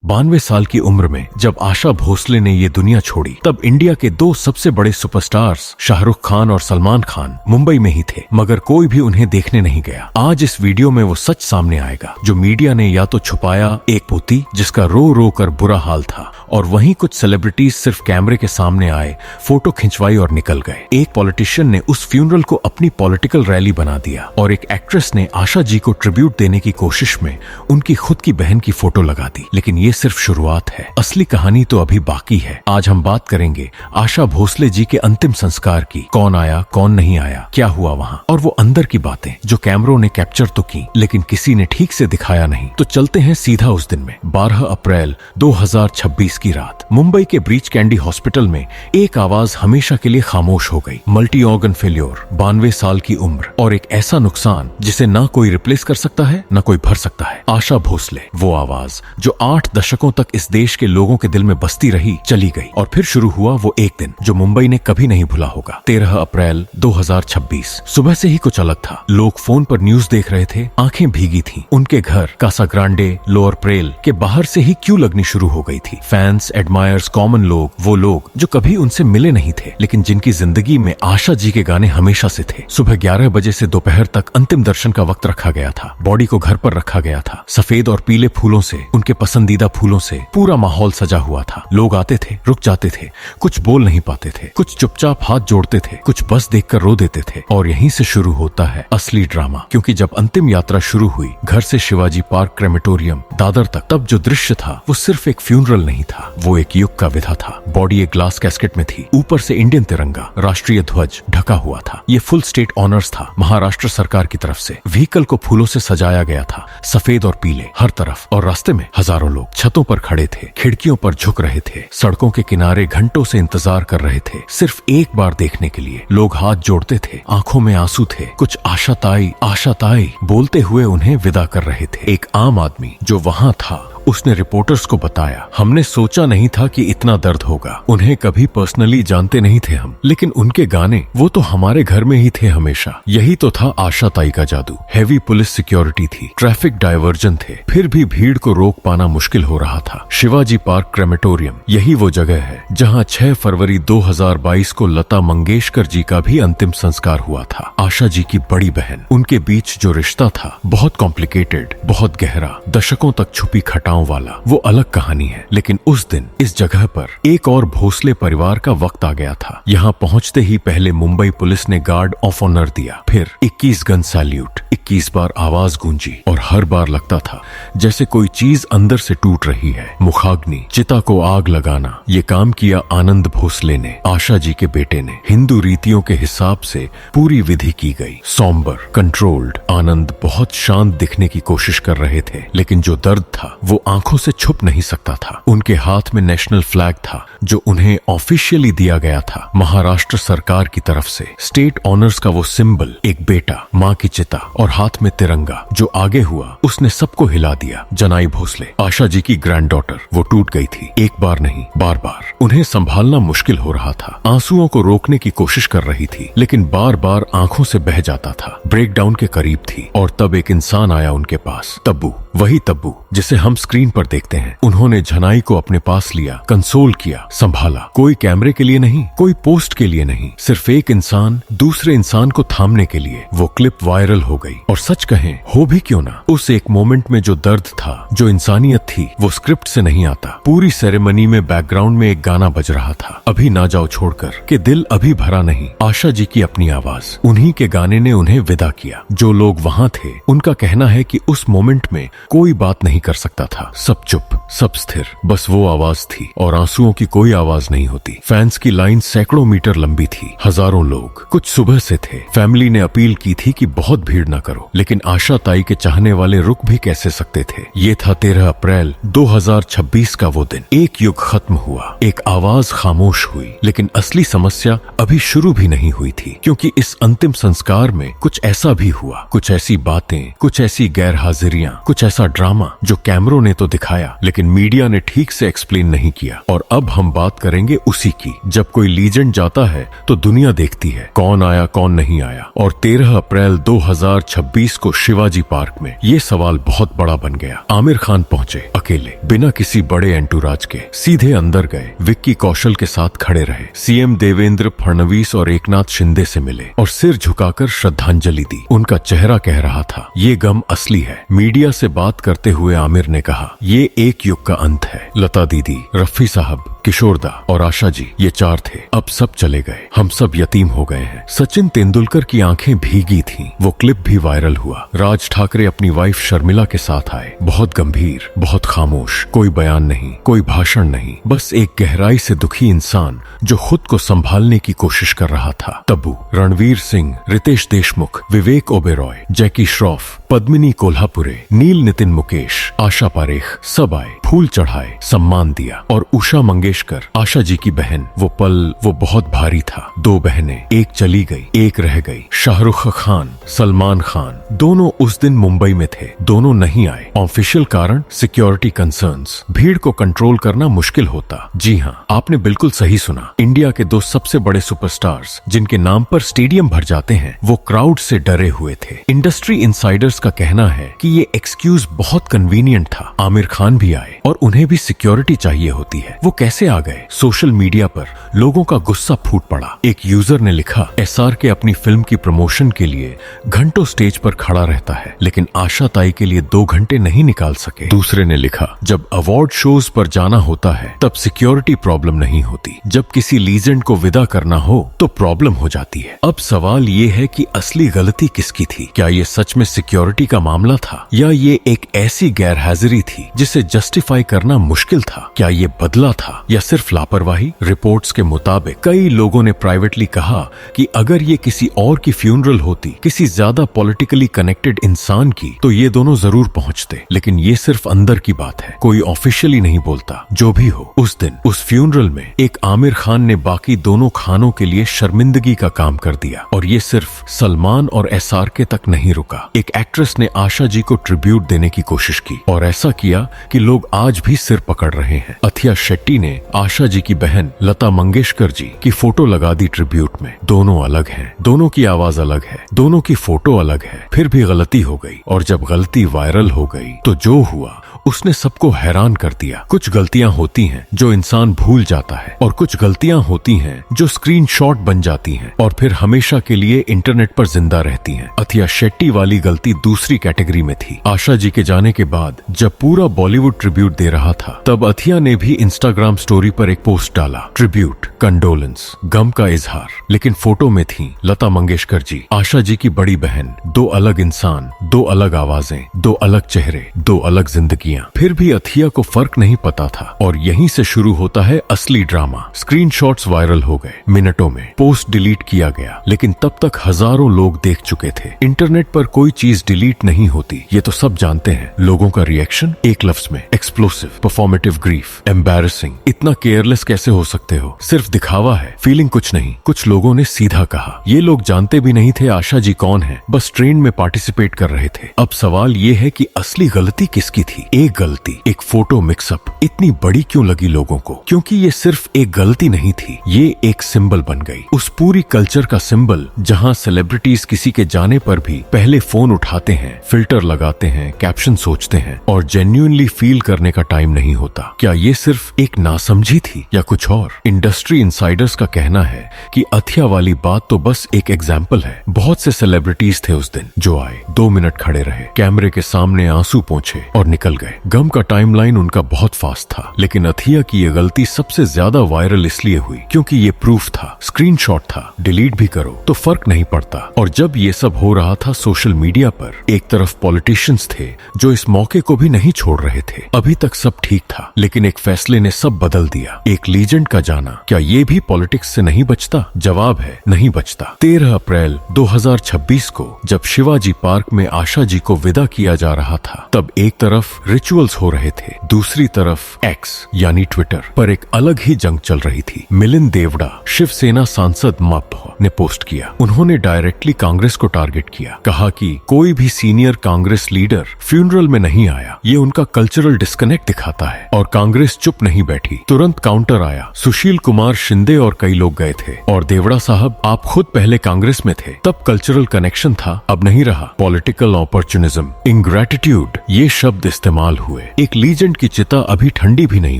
92 साल की उम्र में जब आशा भोसले ने ये दुनिया छोड़ी, तब इंडिया के दो सबसे बड़े सुपरस्टार्स शाहरुख खान और सलमान खान मुंबई में ही थे, मगर कोई भी उन्हें देखने नहीं गया। आज इस वीडियो में वो सच सामने आएगा जो मीडिया ने या तो छुपाया, एक पोती जिसका रो रो कर बुरा हाल था, और वहीं कुछ सेलिब्रिटीज सिर्फ कैमरे के सामने आए, फोटो खिंचवाई और निकल गए। एक पॉलिटिशियन ने उस फ्यूनरल को अपनी पॉलिटिकल रैली बना दिया, और एक एक्ट्रेस ने आशा जी को ट्रिब्यूट देने की कोशिश में उनकी खुद की बहन की फोटो लगा दी। लेकिन ये सिर्फ शुरुआत है, असली कहानी तो अभी बाकी है। आज हम बात करेंगे आशा भोसले जी के अंतिम संस्कार की। कौन आया, कौन नहीं आया, क्या हुआ वहां, और वो अंदर की बातें जो कैमरों ने कैप्चर तो की लेकिन किसी ने ठीक से दिखाया नहीं। तो चलते हैं सीधा उस दिन में। 12 अप्रैल 2026 की रात मुंबई के ब्रीच कैंडी हॉस्पिटल में एक आवाज हमेशा के लिए खामोश हो गई। मल्टी ऑर्गन फेल्योर, 92 साल की उम्र, और एक ऐसा नुकसान जिसे ना कोई रिप्लेस कर सकता है ना कोई भर सकता है। आशा भोसले, वो आवाज जो 8 दशकों तक इस देश के लोगों के दिल में बसती रही, चली गई। और फिर शुरू हुआ वो एक दिन जो मुंबई ने कभी नहीं भुला होगा। 13 अप्रैल 2026 सुबह से ही कुछ अलग था। लोग फोन पर न्यूज देख रहे थे, आंखें भीगी थी। उनके घर कासा ग्रांडे, लोअर प्रेल के बाहर से ही क्यों लगनी शुरू हो गई थी। फैंस, एडमायर्स, कॉमन लोग, वो लोग जो कभी उनसे मिले नहीं थे लेकिन जिनकी जिंदगी में आशा जी के गाने हमेशा से थे। सुबह 11 बजे से दोपहर तक अंतिम दर्शन का वक्त रखा गया था। बॉडी को घर पर रखा गया था। सफेद और पीले फूलों से, उनके पसंदीदा फूलों से पूरा माहौल सजा हुआ था। लोग आते थे, रुक जाते थे, कुछ बोल नहीं पाते थे, कुछ चुपचाप हाथ जोड़ते थे, कुछ बस देखकर रो देते थे। और यहीं से शुरू होता है असली ड्रामा, क्योंकि जब अंतिम यात्रा शुरू हुई घर से शिवाजी पार्क क्रेमेटोरियम दादर तक, तब जो दृश्य था वो सिर्फ एक फ्यूनरल नहीं था, वो एक युग का विधा था। बॉडी एक ग्लास कैस्केट में थी, ऊपर से इंडियन तिरंगा, राष्ट्रीय ध्वज ढका हुआ था। ये फुल स्टेट ऑनर्स था महाराष्ट्र सरकार की तरफ से। व्हीकल को फूलों से सजाया गया था, सफेद और पीले हर तरफ, और रास्ते में हजारों लोग छतों पर खड़े थे, खिड़कियों पर झुक रहे थे, सड़कों के किनारे घंटों से इंतजार कर रहे थे, सिर्फ एक बार देखने के लिए। लोग हाथ जोड़ते थे, आंखों में आंसू थे, कुछ आशाताई बोलते हुए उन्हें विदा कर रहे थे। एक आम आदमी जो वहां था उसने रिपोर्टर्स को बताया, हमने सोचा नहीं था कि इतना दर्द होगा। उन्हें कभी पर्सनली जानते नहीं थे हम, लेकिन उनके गाने वो तो हमारे घर में ही थे हमेशा। यही तो था आशाताई का जादू। हैवी पुलिस सिक्योरिटी थी, ट्रैफिक डायवर्जन थे, फिर भी भीड़ को रोक पाना मुश्किल हो रहा था। शिवाजी पार्क क्रेमेटोरियम यही वो जगह है जहां 6 फरवरी 2022 को लता मंगेशकर जी का भी अंतिम संस्कार हुआ था। आशा जी की बड़ी बहन, उनके बीच जो रिश्ता था बहुत कॉम्प्लिकेटेड, बहुत गहरा, दशकों तक छुपी खटाओं वाला, वो अलग कहानी है। लेकिन उस दिन इस जगह पर एक और भोसले परिवार का वक्त आ गया था। यहाँ पहुंचते ही पहले मुंबई पुलिस ने गार्ड ऑफ ऑनर दिया, फिर 21 गन सैल्यूट, 21 बार आवाज गूंजी, और हर बार लगता था जैसे कोई चीज अंदर से टूट रही है। मुखाग्नि, चिता को आग लगाना, ये काम किया आनंद भोसले ने, आशा जी के बेटे ने। हिंदू रीतियों के हिसाब से पूरी विधि की गई, सॉम्बर, कंट्रोल्ड। आनंद बहुत शांत दिखने की कोशिश कर रहे थे, लेकिन जो दर्द था वो आंखों से छुप नहीं सकता था। उनके हाथ में नेशनल फ्लैग था जो उन्हें ऑफिशियली दिया गया था महाराष्ट्र सरकार की तरफ से। स्टेट ऑनर्स का वो सिंबल, एक बेटा, माँ की चिता और हाथ में तिरंगा जो आगे हुआ, उसने सबको हिला दिया। जनाई भोसले, आशा जी की ग्रैंड डॉटर, वो टूट गई थी, एक बार नहीं बार बार। उन्हें संभालना मुश्किल हो रहा था, आंसुओं को रोकने की कोशिश कर रही थी, लेकिन बार बार आंखों से बह जाता था। ब्रेकडाउन के करीब थी, और तब एक इंसान आया उनके पास, तब्बू, वही तब्बू जिसे हम स्क्रीन पर देखते हैं। उन्होंने जनाई को अपने पास लिया, कंसोल किया, संभाला। कोई कैमरे के लिए नहीं, कोई पोस्ट के लिए नहीं, सिर्फ एक इंसान दूसरे इंसान को थामने के लिए। वो क्लिप वायरल हो गई, और सच कहें हो भी क्यों ना, उस एक मोमेंट में जो दर्द था, जो इंसानियत थी, वो स्क्रिप्ट से नहीं आता। पूरी सेरेमनी में बैकग्राउंड में एक गाना बज रहा था, अभी ना जाओ छोड़कर, के दिल अभी भरा नहीं। आशा जी की अपनी आवाज, उन्हीं के गाने ने उन्हें विदा किया। जो लोग वहां थे उनका कहना है कि उस मोमेंट में कोई बात नहीं कर सकता था, सब चुप, सब स्थिर, बस वो आवाज थी, और आंसुओं की कोई आवाज नहीं होती। फैंस की लाइन सैकड़ों मीटर लंबी थी, हजारों लोग, कुछ सुबह से थे। फैमिली ने अपील की थी कि बहुत भीड़ न करो, लेकिन आशा ताई के चाहने वाले रुक भी कैसे सकते थे। ये था 13 अप्रैल 2026 का वो दिन। एक युग खत्म हुआ, एक आवाज खामोश हुई, लेकिन असली समस्या अभी शुरू भी नहीं हुई थी, क्योंकि इस अंतिम संस्कार में कुछ ऐसा भी हुआ, कुछ ऐसी बातें, कुछ ऐसी गैर हाजिरियां, कुछ ऐसा ड्रामा जो कैमरों ने तो दिखाया लेकिन लेकिन मीडिया ने ठीक से एक्सप्लेन नहीं किया। और अब हम बात करेंगे उसी की। जब कोई लीजेंड जाता है तो दुनिया देखती है कौन आया कौन नहीं आया। और 13 अप्रैल 2026 को शिवाजी पार्क में ये सवाल बहुत बड़ा बन गया। आमिर खान पहुंचे अकेले, बिना किसी बड़े एंटूराज के, सीधे अंदर गए, विक्की कौशल के साथ खड़े रहे, सीएम देवेंद्र फडणवीस और एकनाथ शिंदे से मिले और सिर झुकाकर श्रद्धांजलि दी। उनका चेहरा कह रहा था ये गम असली है। मीडिया से बात करते हुए आमिर ने कहा ये एक युग का अंत है। लता दीदी, रफी साहब, किशोरदा और आशा जी, ये 4 थे, अब सब चले गए, हम सब यतीम हो गए हैं। सचिन तेंदुलकर की आंखें भीगी थीं, वो क्लिप भी वायरल हुआ। राज ठाकरे अपनी वाइफ शर्मिला के साथ आए, बहुत गंभीर, बहुत खामोश, कोई बयान नहीं, कोई भाषण नहीं, बस एक गहराई से दुखी इंसान जो खुद को संभालने की कोशिश कर रहा था। तब्बू, रणवीर सिंह, रितेश देशमुख, विवेक ओबेरॉय, जैकी श्रॉफ, पद्मिनी कोल्हापुरे, नील नितिन मुकेश, आशा पारेख, सब आए, फूल चढ़ाए, सम्मान दिया। और उषा मंगेशकर, आशा जी की बहन, वो पल वो बहुत भारी था। 2 बहनें, एक चली गई, एक रह गई। शाहरुख खान, सलमान खान, दोनों उस दिन मुंबई में थे, दोनों नहीं आए। ऑफिशियल कारण सिक्योरिटी कंसर्न्स, भीड़ को कंट्रोल करना मुश्किल होता। जी हाँ, आपने बिल्कुल सही सुना। इंडिया के 2 सबसे बड़े सुपरस्टार्स जिनके नाम पर स्टेडियम भर जाते हैं, वो क्राउड से डरे हुए थे। इंडस्ट्री इनसाइडर्स का कहना है कि ये एक्सक्यूज बहुत कन्वीनियंट था। आमिर खान भी आए और उन्हें भी सिक्योरिटी चाहिए होती है, वो कैसे आ गए? सोशल मीडिया पर लोगों का गुस्सा फूट पड़ा। एक यूजर ने लिखा, SRK अपनी फिल्म की प्रमोशन के लिए घंटों स्टेज पर खड़ा रहता है, लेकिन आशा ताई के लिए 2 घंटे नहीं निकाल सके। दूसरे ने लिखा, जब अवार्ड शोज पर जाना होता है तब सिक्योरिटी प्रॉब्लम नहीं होती, जब किसी लीजेंड को विदा करना हो तो प्रॉब्लम हो जाती है। अब सवाल ये है कि असली गलती किसकी थी? क्या ये सच में सिक्योरिटी का मामला था, या ये एक ऐसी गैरहाजिरी थी जिसे जस्टिफाई करना मुश्किल था? क्या ये बदला था या सिर्फ लापरवाही? रिपोर्ट्स के मुताबिक कई लोगों ने प्राइवेटली कहा कि अगर ये किसी और की फ्यूनरल होती, किसी ज्यादा पॉलिटिकली कनेक्टेड इंसान की, तो ये दोनों जरूर पहुंचते। लेकिन ये सिर्फ अंदर की बात है, कोई ऑफिशियली नहीं बोलता। जो भी हो, उस दिन उस फ्यूनरल में एक आमिर खान ने बाकी दोनों खानों के लिए शर्मिंदगी का काम कर दिया। और ये सिर्फ सलमान और SRK तक नहीं रुका। एक एक्ट्रेस ने आशा जी को ट्रिब्यूट देने की कोशिश की और ऐसा किया कि लोग आज भी सिर पकड़ रहे हैं। अथिया शेट्टी ने आशा जी की बहन लता मंगेशकर जी की फोटो लगा दी ट्रिब्यूट में। दोनों अलग हैं, दोनों की आवाज अलग है, दोनों की फोटो अलग है। फिर भी गलती हो गई, और जब गलती वायरल हो गई तो जो हुआ उसने सबको हैरान कर दिया। कुछ गलतियां होती हैं जो इंसान भूल जाता है, और कुछ गलतियां होती हैं जो स्क्रीनशॉट बन जाती हैं और फिर हमेशा के लिए इंटरनेट पर जिंदा रहती हैं। अथिया शेट्टी वाली गलती दूसरी कैटेगरी में थी। आशा जी के जाने के बाद जब पूरा बॉलीवुड ट्रिब्यूट दे रहा था, तब अथिया ने भी इंस्टाग्राम स्टोरी पर एक पोस्ट डाला, ट्रिब्यूट, कंडोलेंस, गम का इजहार। लेकिन फोटो में थी लता मंगेशकर जी, आशा जी की बड़ी बहन, 2 अलग इंसान, 2 अलग आवाजें, 2 अलग चेहरे, 2 अलग जिंदगियां। फिर भी अथिया को फर्क नहीं पता था, और यहीं से शुरू होता है असली ड्रामा। स्क्रीनशॉट्स वायरल हो गए, मिनटों में पोस्ट डिलीट किया गया, लेकिन तब तक हजारों लोग देख चुके थे। इंटरनेट पर कोई चीज डिलीट नहीं होती, ये तो सब जानते हैं। लोगों का रिएक्शन एक लफ्ज में, एक्सप्लोसिव, परफॉर्मेटिव ग्रीफ, एम्बैरेसिंग। इतना केयरलेस कैसे हो सकते हो? सिर्फ दिखावा है, फीलिंग कुछ नहीं। कुछ लोगों ने सीधा कहा, ये लोग जानते भी नहीं थे आशा जी कौन है, बस ट्रेंड में पार्टिसिपेट कर रहे थे। अब सवाल ये है कि असली गलती किसकी थी? एक गलती, एक फोटो मिक्सअप इतनी बड़ी क्यों लगी लोगों को? क्योंकि ये सिर्फ एक गलती नहीं थी, ये एक सिंबल बन गई, उस पूरी कल्चर का सिंबल जहां सेलिब्रिटीज किसी के जाने पर भी पहले फोन उठाते हैं, फिल्टर लगाते हैं, कैप्शन सोचते हैं, और जेन्युइनली फील करने का टाइम नहीं होता। क्या ये सिर्फ एक नासमझी थी या कुछ और? इंडस्ट्री इनसाइडर्स का कहना है कि अथिया वाली बात तो बस एक एग्जाम्पल है। बहुत से सेलिब्रिटीज थे उस दिन जो आए, 2 मिनट खड़े रहे, कैमरे के सामने आंसू पोंछे और निकल गए। गम का टाइमलाइन उनका बहुत फास्ट था, लेकिन अथिया की ये गलती सबसे ज्यादा वायरल इसलिए हुई क्योंकि ये प्रूफ था, स्क्रीनशॉट था। डिलीट भी करो तो फर्क नहीं पड़ता। और जब ये सब हो रहा था सोशल मीडिया पर, एक तरफ पॉलिटिशियंस थे जो इस मौके को भी नहीं छोड़ रहे थे। अभी तक सब ठीक था, लेकिन एक फैसले ने सब बदल दिया। एक लीजेंड का जाना, क्या ये भी पॉलिटिक्स से नहीं बचता? जवाब है, नहीं बचता। 13 अप्रैल 2026 को जब शिवाजी पार्क में आशा जी को विदा किया जा रहा था, तब एक तरफ रिचुअल्स हो रहे थे। दूसरी तरफ एक्स यानी ट्विटर पर एक अलग ही जंग चल रही थी। मिलिंद देवड़ा, शिवसेना सांसद मप्र, ने पोस्ट किया। उन्होंने डायरेक्टली कांग्रेस को टारगेट किया। कहा कि कोई भी सीनियर कांग्रेस लीडर फ्यूनरल में नहीं आया, ये उनका कल्चरल डिस्कनेक्ट दिखाता है। और कांग्रेस चुप नहीं बैठी, तुरंत काउंटर आया। सुशील कुमार शिंदे और कई लोग गए थे और देवड़ा साहब, आप खुद पहले कांग्रेस में थे, तब कल्चरल कनेक्शन था, अब नहीं रहा। पॉलिटिकल अपॉर्चुनिज्म, इंग्रेटिट्यूड, ये शब्द इस्तेमाल हुए। एक लीजेंड की चिता अभी ठंडी भी नहीं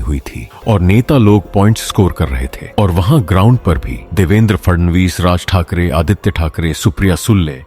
हुई थी और नेता लोग पॉइंट्स स्कोर कर रहे थे। और वहां ग्राउंड पर भी देवेंद्र फडणवीस, राज ठाकरे, आदित्य ठाकरे, सुप्रिया सुले,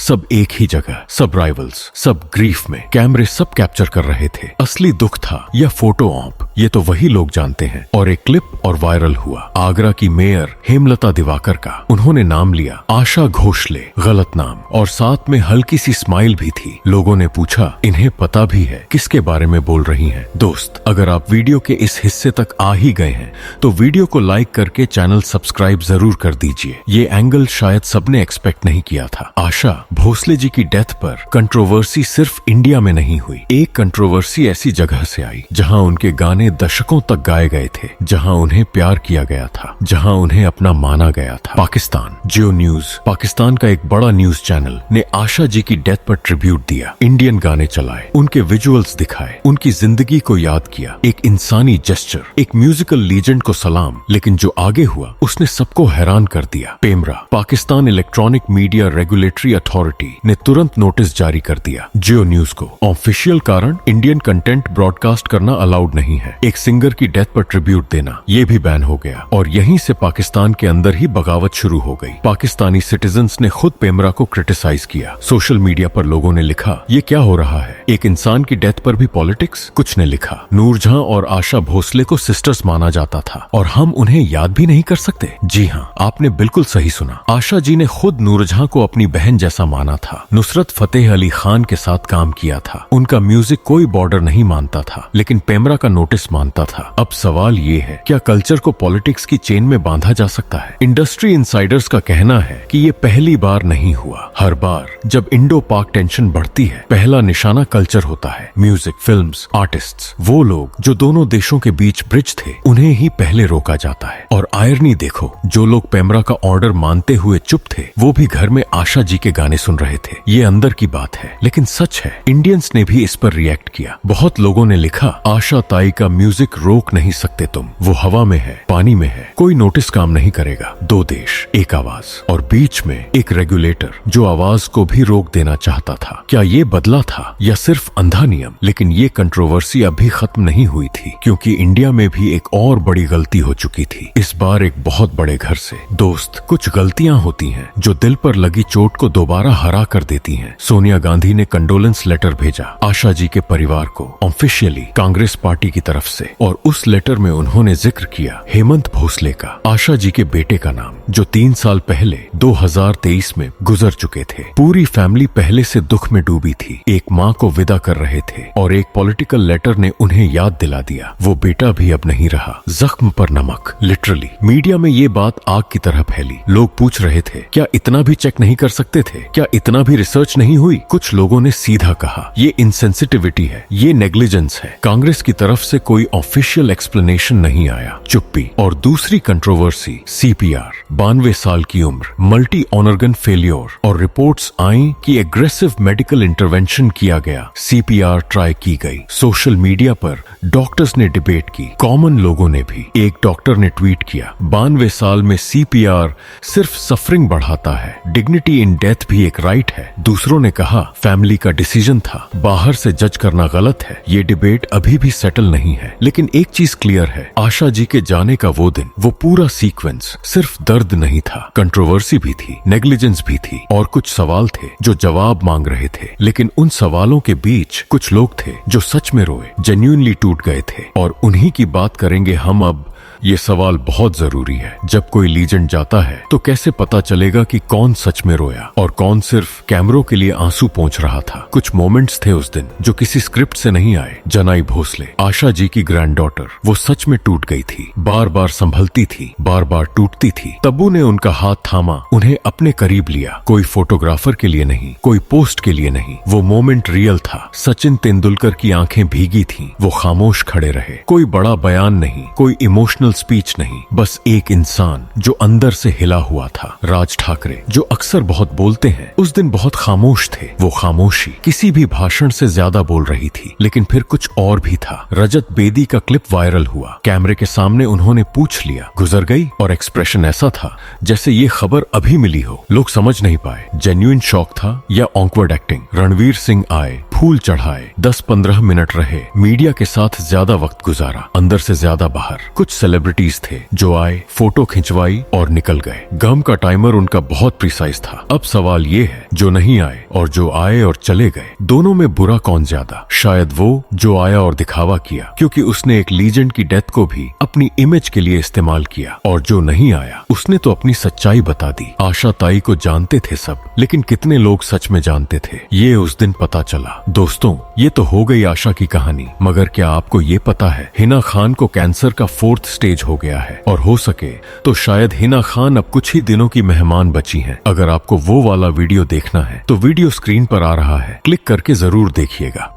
सब एक ही जगह, सब राइवल्स, सब ग्रीफ में। कैमरे सब कैप्चर कर रहे थे। असली दुख था या फोटो ऑप, ये तो वही लोग जानते हैं। और एक क्लिप और वायरल हुआ, आगरा की मेयर हेमलता दिवाकर का। उन्होंने नाम लिया आशा घोषले, गलत नाम, और साथ में हल्की सी स्माइल भी थी। लोगों ने पूछा, इन्हें पता भी है किसके बारे में बोल रही हैं? दोस्त, अगर आप वीडियो के इस हिस्से तक आ ही गए हैं तो वीडियो को लाइक करके चैनल सब्सक्राइब जरूर कर दीजिए। ये एंगल शायद सबने एक्सपेक्ट नहीं किया था। आशा भोसले जी की डेथ पर कंट्रोवर्सी सिर्फ इंडिया में नहीं हुई। एक कंट्रोवर्सी ऐसी जगह से आई जहां उनके गाने दशकों तक गाए गए थे, जहां उन्हें प्यार किया गया था, जहां उन्हें अपना माना गया था। पाकिस्तान, जियो न्यूज, पाकिस्तान का एक बड़ा न्यूज चैनल ने आशा जी की डेथ पर ट्रिब्यूट दिया। इंडियन गाने चलाए, उनके विजुअल्स दिखाए, उनकी जिंदगी को याद किया। एक इंसानी जेस्चर, एक म्यूजिकल लीजेंड को सलाम। लेकिन जो आगे हुआ उसने सबको हैरान कर दिया। PEMRA, Pakistan electronic media regulatory authority, ने तुरंत नोटिस जारी कर दिया जियो न्यूज को। ऑफिशियल कारण, इंडियन कंटेंट ब्रॉडकास्ट करना अलाउड नहीं है। एक सिंगर की डेथ पर ट्रिब्यूट देना, ये भी बैन हो गया। और यहीं से पाकिस्तान के अंदर ही बगावत शुरू हो गई। पाकिस्तानी सिटीजन्स ने खुद पेमरा को क्रिटिसाइज किया। सोशल मीडिया पर लोगों ने लिखा, ये क्या हो रहा है? एक इंसान की डेथ पर भी पॉलिटिक्स? कुछ ने लिखा, नूरजहां और आशा भोसले को सिस्टर्स माना जाता था और हम उन्हें याद भी नहीं कर सकते। जी हाँ, आपने बिल्कुल सही सुना। आशा जी ने खुद नूरजहां को अपनी बहन जैसा माना था। नुसरत फतेह अली खान के साथ काम किया था। उनका म्यूजिक कोई बॉर्डर नहीं मानता था, लेकिन पेमरा का नोटिस मानता था। अब सवाल ये है, क्या कल्चर को पॉलिटिक्स की चेन में बांधा जा सकता है? इंडस्ट्री इनसाइडर्स का कहना है कि ये पहली बार नहीं हुआ। हर बार जब इंडो पाक टेंशन बढ़ती है, पहला निशाना कल्चर होता है। म्यूजिक, फिल्म्स, आर्टिस्ट्स, वो लोग जो दोनों देशों के बीच ब्रिज थे, उन्हें ही पहले रोका जाता है। और आयरनी देखो, जो लोग पेमरा का ऑर्डर मानते हुए चुप थे, वो भी घर में आशा जी के गाने सुन रहे थे। ये अंदर की बात है, लेकिन सच है। इंडियंस ने भी इस पर रिएक्ट किया। बहुत लोगों ने लिखा, आशा ताई का म्यूजिक रोक नहीं सकते तुम, वो हवा में है, पानी में है, कोई नोटिस काम नहीं करेगा। दो देश, एक आवाज, और बीच में एक रेगुलेटर जो आवाज को भी रोक देना चाहता था। क्या ये बदला था या सिर्फ अंधा नियम? लेकिन ये कंट्रोवर्सी अभी खत्म नहीं हुई थी, क्योंकि इंडिया में भी एक और बड़ी गलती हो चुकी थी। इस बार एक बहुत बड़े घर से। दोस्त, कुछ गलतियां होती हैं जो दिल पर लगी चोट को दोबारा हरा कर देती हैं। सोनिया गांधी ने कंडोलेंस लेटर भेजा आशा जी के परिवार को, ऑफिशियली कांग्रेस पार्टी की तरफ से, और उस लेटर में उन्होंने जिक्र किया हेमंत भोसले का, आशा जी के बेटे का नाम, जो 3 साल पहले 2023 में गुजर चुके थे। पूरी फैमिली पहले से दुख में डूबी थी। एक माँ को विदा कर रहे थे और एक पॉलिटिकल लेटर ने उन्हें याद दिला दिया, वो बेटा भी अब नहीं रहा। जख्म पर नमक, लिटरली। मीडिया में ये बात आग की तरह फैली। लोग पूछ रहे थे, क्या इतना भी चेक नहीं कर सकते थे? क्या इतना भी रिसर्च नहीं हुई? कुछ लोगों ने सीधा कहा, ये इनसेंसिटिविटी है, ये नेग्लिजेंस है। कांग्रेस की तरफ से कोई ऑफिशियल एक्सप्लेनेशन नहीं आया, चुप्पी। और दूसरी कंट्रोवर्सी, CPR, 92 साल की उम्र, मल्टी ऑर्गन फेल्योर, और रिपोर्ट्स आई कि एग्रेसिव मेडिकल इंटरवेंशन किया गया, CPR ट्राई की गई। सोशल मीडिया पर डॉक्टर्स ने डिबेट की, कॉमन लोगों ने भी। एक डॉक्टर ने ट्वीट किया, 92 साल में CPR सिर्फ सफरिंग बढ़ाता है, डिग्निटी इन डेथ भी एक राइट है। दूसरों ने कहा, फैमिली का डिसीजन था, बाहर से जज करना गलत है। ये डिबेट अभी भी सेटल नहीं है, लेकिन एक चीज क्लियर है, आशा जी के जाने का वो दिन, वो पूरा सीक्वेंस सिर्फ दर्द नहीं था, कंट्रोवर्सी भी थी, नेग्लिजेंस भी थी, और कुछ सवाल थे जो जवाब मांग रहे थे। लेकिन उन सवालों के बीच कुछ लोग थे जो सच में रोए, जेन्युइनली टूट गए थे। और उन्हीं की बात करेंगे हम अब ये सवाल बहुत जरूरी है। जब कोई लीजेंड जाता है तो कैसे पता चलेगा कि कौन सच में रोया और कौन सिर्फ कैमरों के लिए आंसू पोंछ रहा था। कुछ मोमेंट्स थे उस दिन जो किसी स्क्रिप्ट से नहीं आए। जनाई भोसले, आशा जी की ग्रैंडडॉटर, वो सच में टूट गई थी, बार बार संभलती थी, बार बार टूटती थी। तब्बू ने उनका हाथ थामा, उन्हें अपने करीब लिया। कोई फोटोग्राफर के लिए नहीं, कोई पोस्ट के लिए नहीं, वो मोमेंट रियल था। सचिन तेंदुलकर की आंखें भीगी थीं, वो खामोश खड़े रहे। कोई बड़ा बयान नहीं, कोई इमोशनल स्पीच नहीं, बस एक इंसान जो अंदर से हिला हुआ था। राज ठाकरे, जो अक्सर बहुत बोलते हैं, उस दिन बहुत खामोश थे। वो खामोशी किसी भी भाषण से ज्यादा बोल रही थी। लेकिन फिर कुछ और भी था। रजत बेदी का क्लिप वायरल हुआ। कैमरे के सामने उन्होंने पूछ लिया, गुजर गई, और एक्सप्रेशन ऐसा था जैसे ये खबर अभी मिली हो। लोग समझ नहीं पाए जेन्युइन शॉक था या ऑकवर्ड एक्टिंग। रणवीर सिंह आए, फूल चढ़ाए, 10-15 मिनट रहे, मीडिया के साथ ज्यादा वक्त गुजारा, अंदर से ज्यादा बाहर। कुछ सेलिब्रिटीज थे जो आए, फोटो खिंचवाई और निकल गए। गम का टाइमर उनका बहुत प्रिसाइज था। अब सवाल ये है, जो नहीं आए और जो आए और चले गए, दोनों में बुरा कौन ज्यादा? शायद वो जो आया और दिखावा किया, क्योंकि उसने एक लीजेंड की डेथ को भी अपनी इमेज के लिए इस्तेमाल किया। और जो नहीं आया, उसने तो अपनी सच्चाई बता दी। आशा ताई को जानते थे सब, लेकिन कितने लोग सच में जानते थे, ये उस दिन पता चला। दोस्तों, ये तो हो गई आशा की कहानी, मगर क्या आपको ये पता है हिना खान को कैंसर का 4th स्टेज हो गया है, और हो सके तो शायद हिना खान अब कुछ ही दिनों की मेहमान बची हैं। अगर आपको वो वाला वीडियो देखना है तो वीडियो स्क्रीन पर आ रहा है, क्लिक करके जरूर देखिएगा।